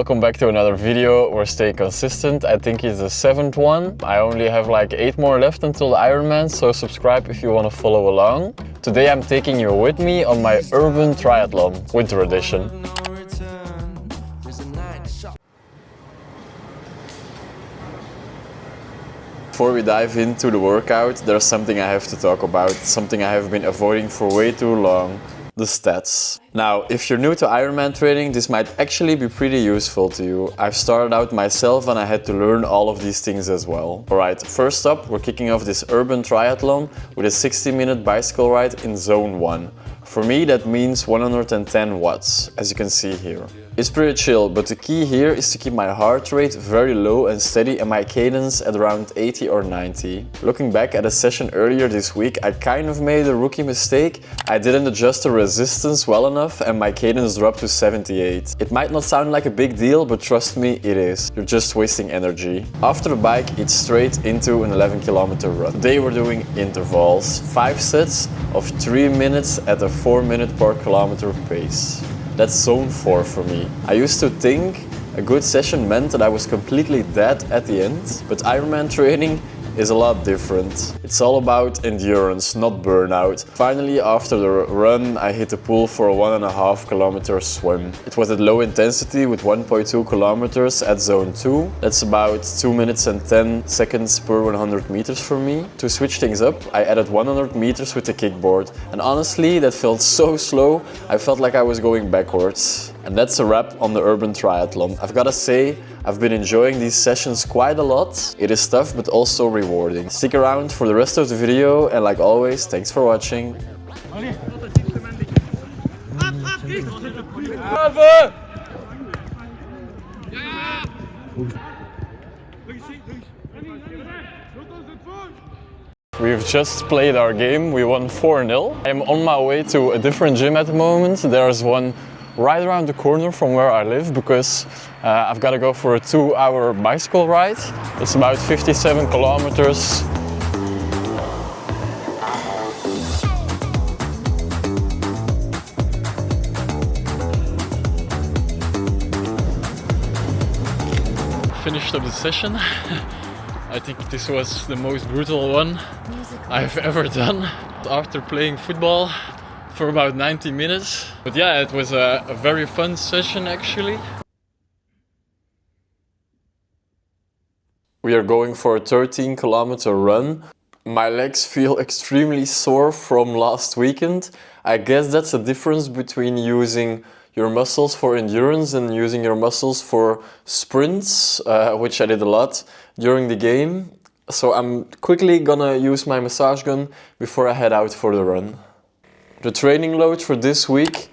welcome back to another video. We're staying consistent. I think it's the 7th one. I only have like 8 more left until the Ironman, so subscribe if you want to follow along. Today I'm taking you with me on my urban triathlon, winter edition. Before we dive into the workout, there's something I have to talk about, something I have been avoiding for way too long. The stats. Now, if you're new to Ironman training, this might actually be pretty useful to you. I've started out myself and I had to learn all of these things as well. Alright, first up, we're kicking off this urban triathlon with a 60-minute bicycle ride in zone 1. For me, that means 110 watts, as you can see here. It's pretty chill, but the key here is to keep my heart rate very low and steady and my cadence at around 80 or 90. Looking back at a session earlier this week, I kind of made a rookie mistake. I didn't adjust the resistance well enough and my cadence dropped to 78. It might not sound like a big deal, but trust me, it is. You're just wasting energy. After the bike, it's straight into an 11-kilometer run. Today we're doing intervals, 5 sets of 3 minutes at a 4-minute per kilometer pace. That's zone 4 for me. I used to think a good session meant that I was completely dead at the end, but Ironman training is a lot different. It's all about endurance, not burnout. Finally, after the run, I hit the pool for a 1.5 kilometer swim. It was at low intensity with 1.2 kilometers at zone 2. That's about 2 minutes and 10 seconds per 100 meters for me. To switch things up, I added 100 meters with the kickboard. And honestly, that felt so slow, I felt like I was going backwards. And that's a wrap on the urban triathlon. I've gotta say, I've been enjoying these sessions quite a lot. It is tough, but also rewarding. Stick around for the rest of the video, and like always, thanks for watching. We've just played our game, we won 4-0. I'm on my way to a different gym at the moment. There's one right around the corner from where I live because I've got to go for a 2-hour bicycle ride. It's about 57 kilometers. Finished up the session. I think this was the most brutal one I've ever done after playing football for about 90 minutes. But yeah, it was a very fun session actually. We are going for a 13-kilometer run. My legs feel extremely sore from last weekend. I guess that's the difference between using your muscles for endurance and using your muscles for sprints, which I did a lot during the game. So I'm quickly gonna use my massage gun before I head out for the run. The training load for this week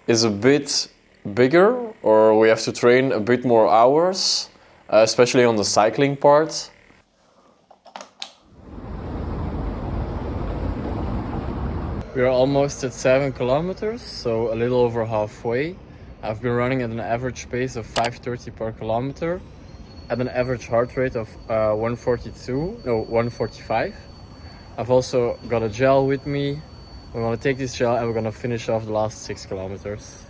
is a bit bigger, or we have to train a bit more hours, especially on the cycling part. We are almost at 7 kilometers, so a little over halfway. I've been running at an average pace of 5:30 per kilometer, at an average heart rate of 145. I've also got a gel with me. We want to take this gel and we're going to finish off the last 6 kilometers.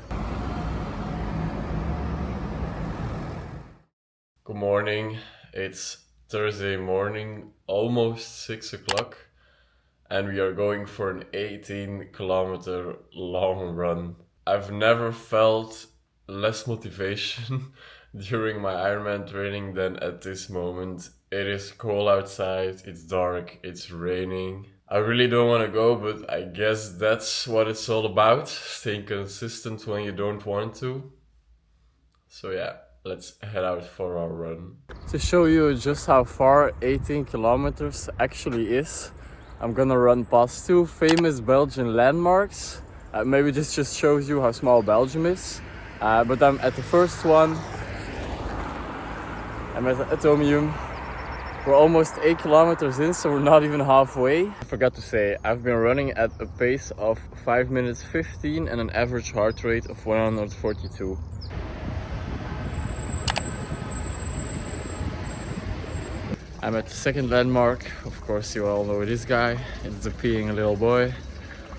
Good morning. It's Thursday morning, almost 6 o'clock. And we are going for an 18-kilometer long run. I've never felt less motivation during my Ironman training than at this moment. It is cold outside, it's dark, it's raining. I really don't want to go, but I guess that's what it's all about. Staying consistent when you don't want to. So yeah, let's head out for our run. To show you just how far 18 kilometers actually is, I'm gonna run past 2 famous Belgian landmarks. Maybe this just shows you how small Belgium is. But I'm at the first one. I'm at the Atomium. We're almost 8 kilometers in, so we're not even halfway. I forgot to say, I've been running at a pace of 5 minutes 15 and an average heart rate of 142. I'm at the second landmark. Of course, you all know this guy. It's the peeing little boy,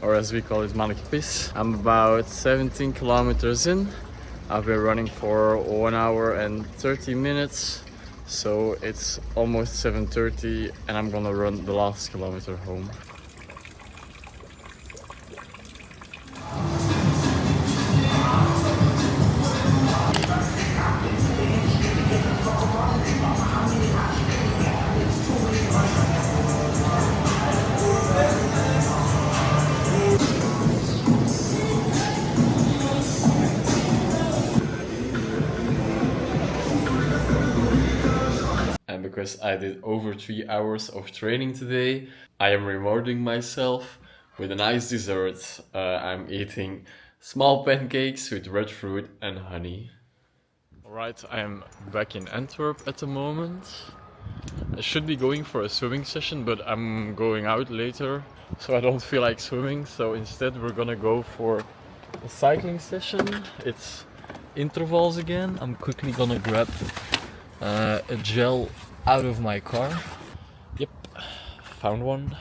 or as we call it, manneke piss. I'm about 17 kilometers in. I've been running for 1 hour and 30 minutes, so it's almost 7:30 and I'm gonna run the last kilometer home. And because I did over 3 hours of training today, I am rewarding myself with a nice dessert. I'm eating small pancakes with red fruit and honey. Alright, I am back in Antwerp at the moment. I should be going for a swimming session, but I'm going out later, so I don't feel like swimming. So instead we're gonna go for a cycling session. It's intervals again. I'm quickly gonna grab a gel out of my car. Yep, found one.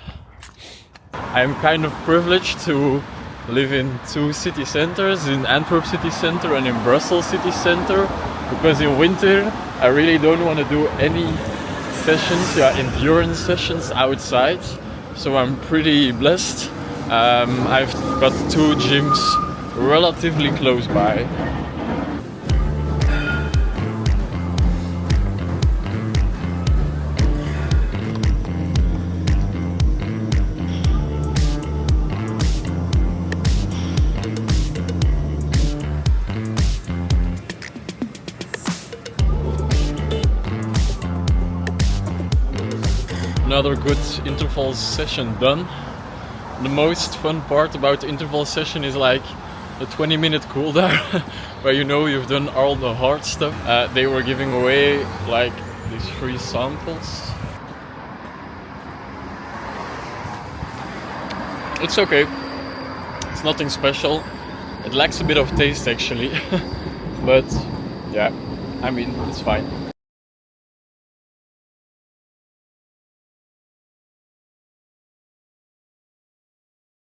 I'm kind of privileged to live in two city centers, in Antwerp city center and in Brussels city center, because in winter I really don't want to do any sessions, endurance sessions outside. So I'm pretty blessed. I've got two gyms relatively close by. Another good interval session done. The most fun part about the interval session is like the 20-minute cool down where you know you've done all the hard stuff. They were giving away like these free samples. It's okay. It's nothing special. It lacks a bit of taste actually. But yeah, I mean, it's fine.